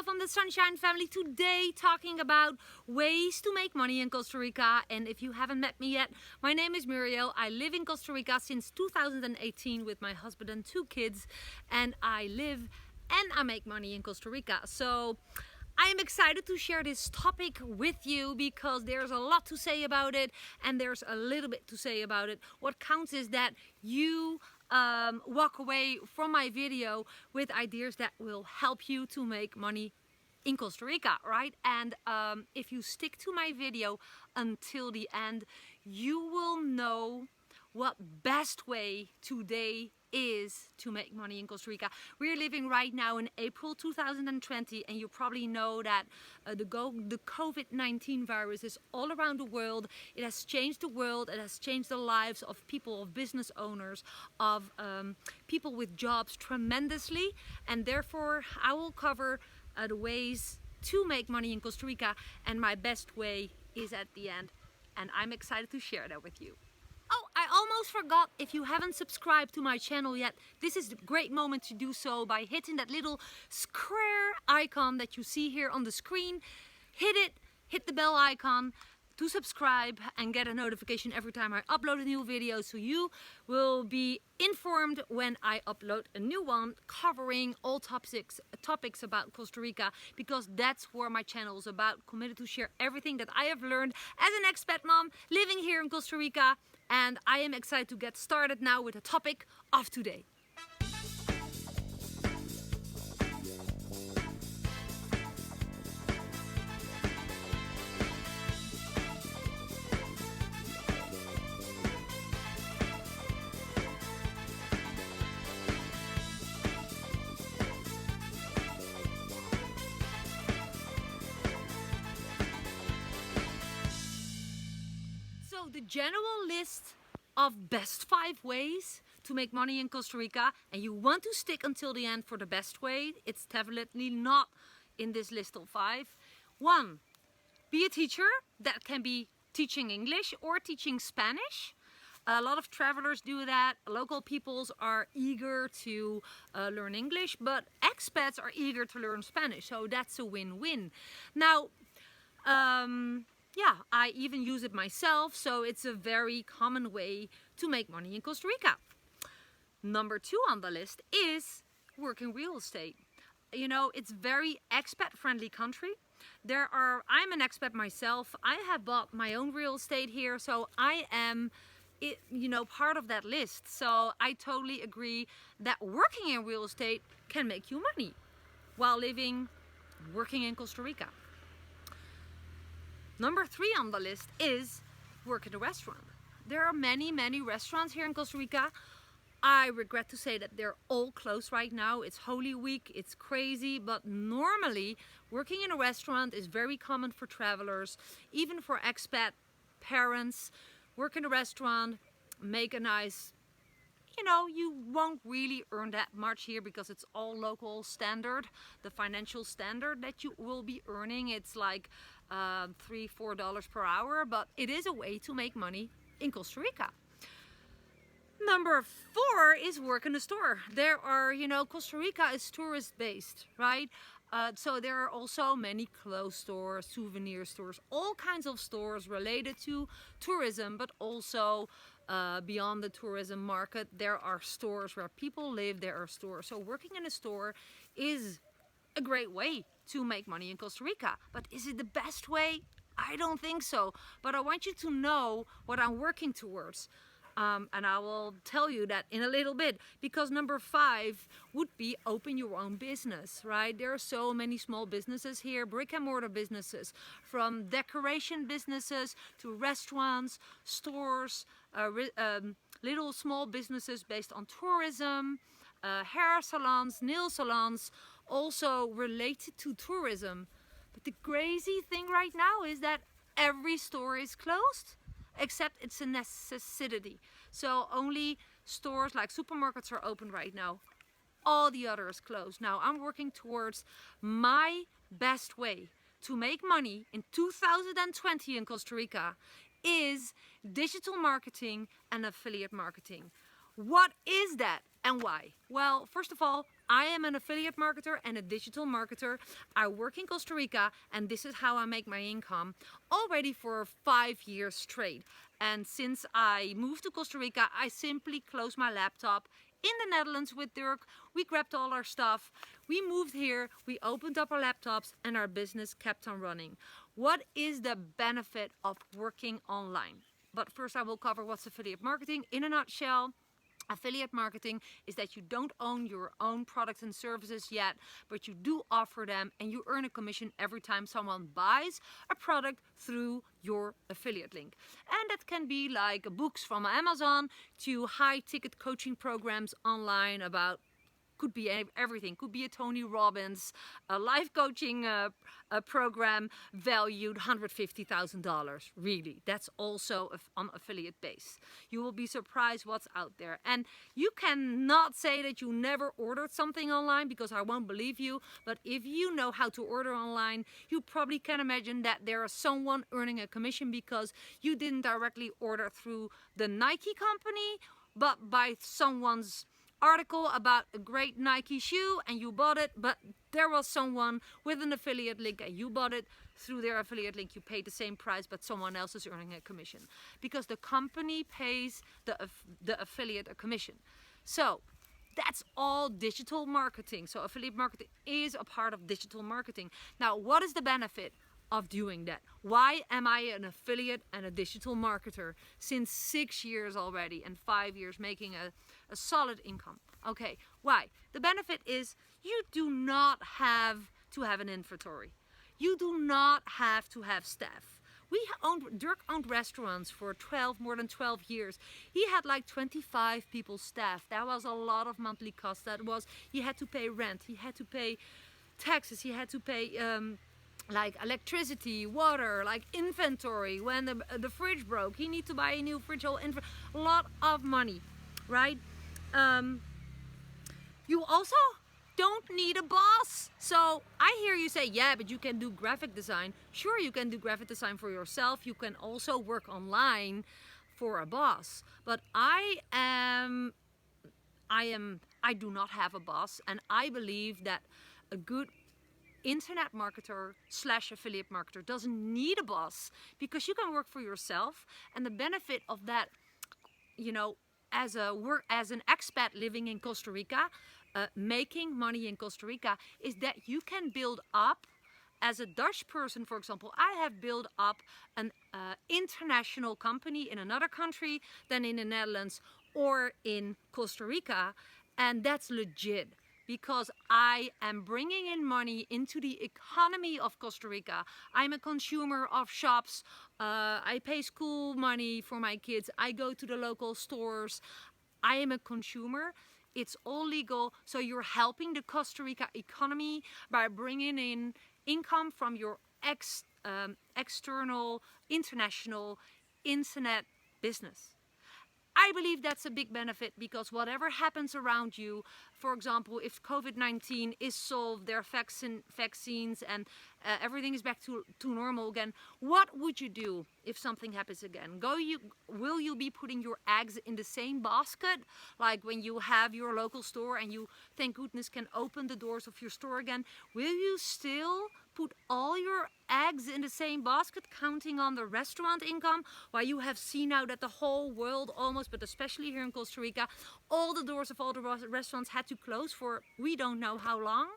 from the Sunshine Family. Today talking about ways to make money in Costa Rica. And if you haven't met me yet, my name is Muriel. I live in Costa Rica since 2018 with my husband and 2 kids. And I live and I make money in Costa Rica. So I am excited to share this topic with you because there's a lot to say about it and there's a little bit to say about it. What counts is that you walk away from my video with ideas that will help you to make money in Costa Rica, right? And if you stick to my video until the end, you will know what best way today is to make money in Costa Rica. We're living right now in April 2020 and you probably know that the COVID-19 virus is all around the world. It has changed the world, it has changed the lives of people, of business owners, of people with jobs tremendously, and therefore I will cover the ways to make money in Costa Rica, and my best way is at the end, and I'm excited to share that with you. Oh, I almost forgot, if you haven't subscribed to my channel yet, this is a great moment to do so by hitting that little square icon that you see here on the screen. Hit it, hit the bell icon to subscribe and get a notification every time I upload a new video, so you will be informed when I upload a new one covering all topics about Costa Rica, because that's what my channel is about. Committed to share everything that I have learned as an expat mom living here in Costa Rica, and I am excited to get started now with the topic of today. So the general list of best 5 ways to make money in Costa Rica, and you want to stick until the end for the best way. It's definitely not in this list of 5. 1, be a teacher. That can be teaching English or teaching Spanish. A lot of travelers do that. Local peoples are eager to learn English, but expats are eager to learn Spanish, so that's a win-win. Now, yeah, I even use it myself, so it's a very common way to make money in Costa Rica. Number 2 on the list is working real estate. You know, it's very expat-friendly country. I'm an expat myself. I have bought my own real estate here, so I am, part of that list. So I totally agree that working in real estate can make you money while working in Costa Rica. Number 3 on the list is work in a restaurant. There are many restaurants here in Costa Rica. I regret to say that they're all closed right now. It's Holy Week, it's crazy, but normally working in a restaurant is very common for travelers, even for expat parents. Work in a restaurant, make a nice, you won't really earn that much here because it's all local standard. The financial standard that you will be earning, it's like $3-4 per hour, but it is a way to make money in Costa Rica. Number 4 is work in a store. There are, Costa Rica is tourist based, right? So there are also many clothes stores, souvenir stores, all kinds of stores related to tourism, but also beyond the tourism market, there are stores where people live, there are stores. So working in a store is a great way to make money in Costa Rica. But is it the best way? I don't think so. But I want you to know what I'm working towards. And I will tell you that in a little bit, because number 5 would be open your own business, right? There are so many small businesses here, brick and mortar businesses, from decoration businesses to restaurants, stores, little small businesses based on tourism, hair salons, nail salons, also related to tourism. But the crazy thing right now is that every store is closed, except it's a necessity. So only stores like supermarkets are open right now. All the others closed. Now I'm working towards my best way to make money in 2020 in Costa Rica is digital marketing and affiliate marketing. What is that and why? Well, first of all, I am an affiliate marketer and a digital marketer. I work in Costa Rica, and this is how I make my income already for 5 years straight. And since I moved to Costa Rica, I simply closed my laptop in the Netherlands with Dirk. We grabbed all our stuff. We moved here, we opened up our laptops, and our business kept on running. What is the benefit of working online? But first I will cover what's affiliate marketing in a nutshell. Affiliate marketing is that you don't own your own products and services yet, but you do offer them, and you earn a commission every time someone buys a product through your affiliate link. And that can be like books from Amazon to high ticket coaching programs online about, could be everything. Could be a Tony Robbins, a life coaching a program valued $150,000. Really, that's also on affiliate base. You will be surprised what's out there, and you cannot say that you never ordered something online, because I won't believe you. But if you know how to order online, you probably can imagine that there is someone earning a commission because you didn't directly order through the Nike company, but by someone's article about a great Nike shoe and you bought it, but there was someone with an affiliate link and you bought it through their affiliate link. You paid the same price, but someone else is earning a commission because the company pays the affiliate a commission. So that's all digital marketing. So affiliate marketing is a part of digital marketing. Now, what is the benefit of doing that? Why am I an affiliate and a digital marketer since 6 years already and 5 years making a solid income? Okay, why? The benefit is you do not have to have an inventory. You do not have to have staff. Dirk owned restaurants for more than 12 years. He had like 25 people staff. That was a lot of monthly costs. He had to pay rent, he had to pay taxes, he had to pay like electricity, water, like inventory. When the fridge broke, he need to buy a new fridge. A lot of money, right? You also don't need a boss. So I hear you say, yeah, but you can do graphic design. Sure, you can do graphic design for yourself. You can also work online for a boss. But I do not have a boss, and I believe that a good internet marketer / affiliate marketer doesn't need a boss, because you can work for yourself. And the benefit of that, as an expat living in Costa Rica, making money in Costa Rica, is that you can build up, as a Dutch person, for example, I have built up an international company in another country than in the Netherlands or in Costa Rica, and that's legit. Because I am bringing in money into the economy of Costa Rica. I'm a consumer of shops. I pay school money for my kids. I go to the local stores. I am a consumer. It's all legal. So you're helping the Costa Rica economy by bringing in income from your external, international internet business. I believe that's a big benefit, because whatever happens around you, for example, if COVID-19 is solved, there are vaccines, and everything is back to normal again, what would you do if something happens again? Will you be putting your eggs in the same basket, like when you have your local store and you, thank goodness, can open the doors of your store again? Will you still put all your eggs in the same basket, counting on the restaurant income, while you have seen now that the whole world almost, but especially here in Costa Rica, all the doors of all the restaurants had to close for we don't know how long?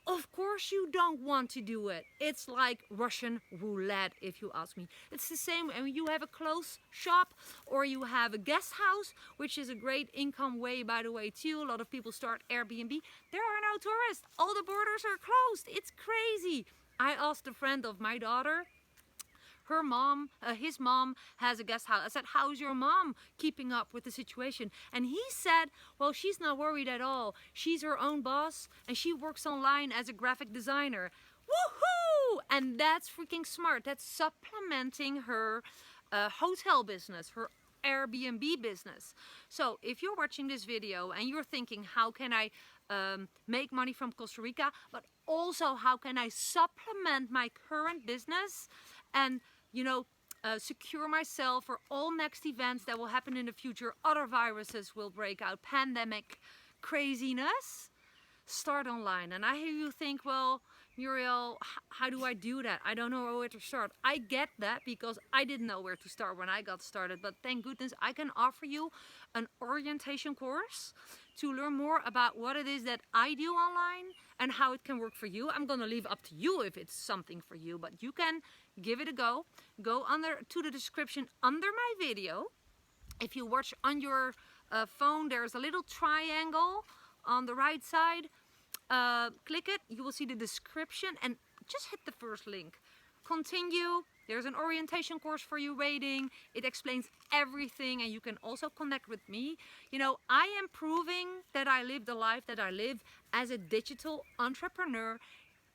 Of course you don't want to do it. It's like Russian roulette, if you ask me. It's the same when you have a closed shop or you have a guest house, which is a great income way, by the way, too. A lot of people start Airbnb. There are no tourists. All the borders are closed. It's crazy. I asked a friend of my daughter, his mom has a guest house. I said, how's your mom keeping up with the situation? And he said, well, she's not worried at all. She's her own boss and she works online as a graphic designer. Woohoo! And that's freaking smart. That's supplementing her hotel business, her Airbnb business. So if you're watching this video and you're thinking, how can I make money from Costa Rica, but also how can I supplement my current business and secure myself for all next events that will happen in the future, other viruses will break out, pandemic craziness, start online. And I hear you think, well, Muriel, how do I do that? I don't know where to start. I get that because I didn't know where to start when I got started. But thank goodness I can offer you an orientation course to learn more about what it is that I do online and how it can work for you. I'm going to leave up to you if it's something for you, but you can give it a go. Go to the description under my video. If you watch on your phone, there's a little triangle on the right side. Click it, you will see the description and just hit the first link. Continue, there's an orientation course for you waiting. It explains everything and you can also connect with me. You know, I am proving that I live the life that I live as a digital entrepreneur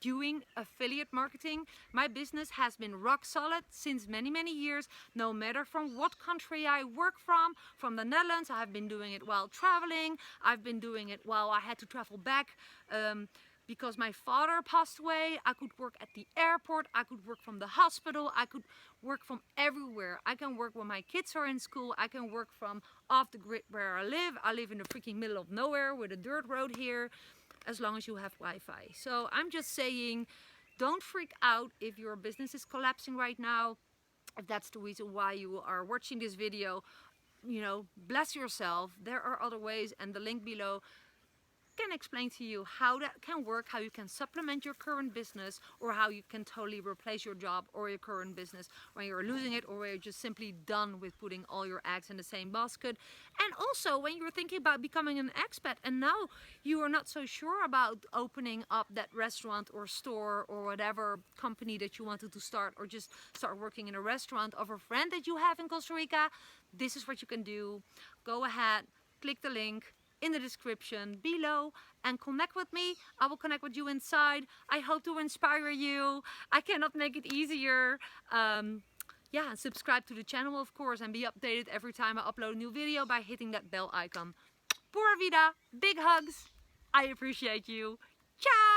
doing affiliate marketing. My business has been rock solid since many years, no matter from what country I work from the Netherlands. I have been doing it while traveling. I've been doing it while I had to travel back because my father passed away. I could work at the airport, I could work from the hospital, I could work from everywhere. I can work when my kids are in school, I can work from off the grid where I live. I live in the freaking middle of nowhere with a dirt road here, as long as you have Wi-Fi. So I'm just saying, don't freak out if your business is collapsing right now. If that's the reason why you are watching this video, you know, bless yourself. There are other ways, and the link below can explain to you how that can work, how you can supplement your current business, or how you can totally replace your job or your current business when you're losing it, or when you're just simply done with putting all your eggs in the same basket. And also when you're thinking about becoming an expat and now you are not so sure about opening up that restaurant or store or whatever company that you wanted to start, or just start working in a restaurant of a friend that you have in Costa Rica, this is what you can do. Go ahead, click the link in the description below and connect with me. I will connect with you inside. I hope to inspire you. I cannot make it easier. Yeah, subscribe to the channel, of course, and be updated every time I upload a new video by hitting that bell icon. Pura vida, big hugs. I appreciate you. Ciao!